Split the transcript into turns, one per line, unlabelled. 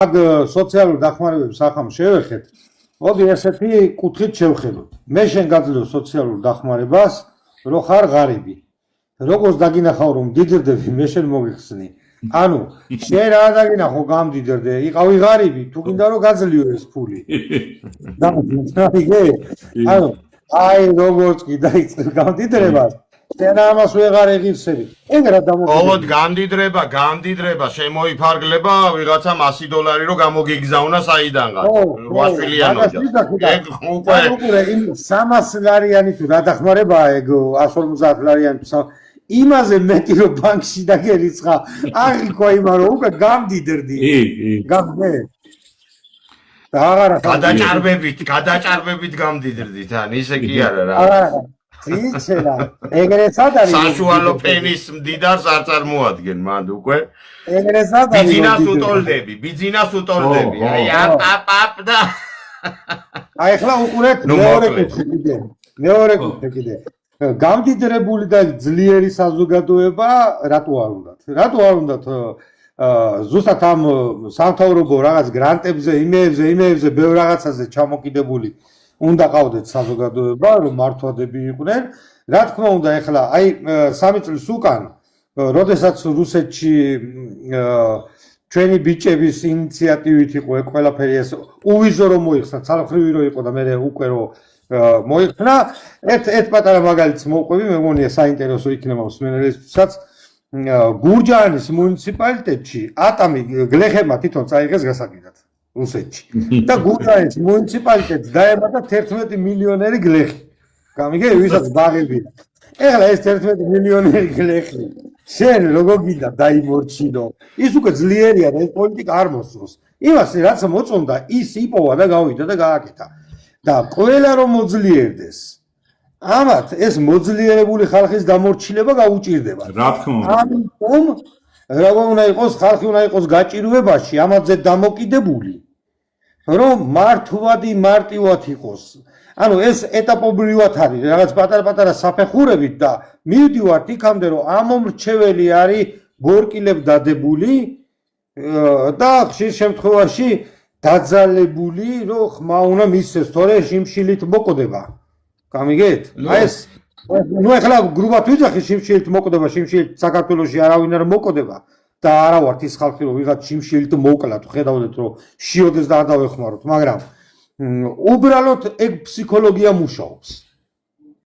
მაგ სოციალურ დახმარებებს ახამ შევეხეთ. მოდი ესეთი კუთხით შევხედოთ. მე შენ გაძლევ სოციალურ დახმარებას, რო ხარ ღარიბი. როგორც დაგინახავ რომ დიდრდები, მე შენ მოგიხსნი. ანუ შენ რა დაგინახო გამდიდრდე, იყავი ღარიბი, თუ გინდა რომ გაძლიო ეს ფული. დამიგე? ანუ აი როგორც კი დაიწყე გამდიდრებას შენ ამას ვეღარ ეღირსები. ეგ რა დამოგიდგა.
ოღონდ გამდიდრება, შემოიფარგლება ვიღაცა $100 რომ გამოგიგზავნა საიდანღაც. 8 შვილიანი ოჯახი. ეგ უკვე
300 ლარიანი თუ რა დახმარებაა ეგ 150 ლარიანი იმაზე მეტი რომ ბანკში დაგერიცხა აღიქვა იმა რომ უკვე გამდიდრდი. გამგე. და აღარა
გადაჭარბებით გამდიდრდით, ან ისე კი არა რა.
იცელა ეგრეც არის
საშუალო პენის მდიდარს არ წარმოადგენ მანდ უკვე
ეგრეც არის
ბიძინას უტოლდები აი აპ და
აი ახლა უყურეთ მეორე კუთხე კიდე გამდიდრებული და ძლიერი საზოგადოება რატო არ უნდათ ზუსტად ამ სამთავრობო რაღაც გრანტებზე იმეებზე ბევრ რაღაცაზე ჩამოკიდებული უნდა ყავდეთ საზოგადოება, რომ მართვადები იყვნენ. რა თქმა უნდა, ეხლა აი 3 წლის უკან, როდესაც რუსეთში ჩვენი ბიჭების ინიციატივით იყო ეგ ყველაფერი ეს უვიზო რომ მოიხსნა, ცალმხრივი რო იყო და მე უკვე რო მოიხსნა, ერთ პატარა მაგალითს მოვყვები, მე მგონია საინტერესო იქნება მსმენელებისთვისაც. გურჯაანის მუნიციპალიტეტში ატამი გლეხებმა თვითონ წაიღეს გასაკიდად. რუსეთში და გურჯაანის მუნიციპალიტეტს დაემატა 11 მილიონერი გლეხი. გამიგე, ვისაც ბაღებია. ეხლა ეს 11 მილიონერი გლეხი შენ როგორ გინდა დაიმორჩინო? ის უკვე ძლიერია და ეს პოლიტიკა არ მოსწონს. იმას რაც მოწონდა, ის იპოვა და გავიდა და გააკეთა. და ყველა რომ მოძლიერდეს. ამათ ეს მოძლიერებული ხალხის დამორჩილება გაუჭირდება.
რა თქმა უნდა.
ამიტომ როგორ უნდა იყოს ხალხი უნდა იყოს გაჭირვებაში ამაზე დამოკიდებული რომ მარტივად იყოს. ანუ ეს ეტაპობრივად არის რაღაც პატარ-პატარა საფეხურებით და მივდივართ იქამდე რომ ამომრჩეველი არის გორკილებ დადებული და ხშირ შემთხვევაში დაძალებული რომ ხმა უნდა მისცეს თორე შიმშილით მოკვდება. გამიგეთ? აი ეს ნუ ახლა გრუბად ვიძახი შიმშილით მოკვდება, შიმშილით საქართველოში არავინ არ მოკვდება და არა ვართ ის ხალხი რომ ვიღაც შიმშილით მოკლათ, ხედავდეთ რომ შიოდეს და არ დავეხმაროთ, მაგრამ უბრალოდ ეგ ფსიქოლოგია მუშაობს.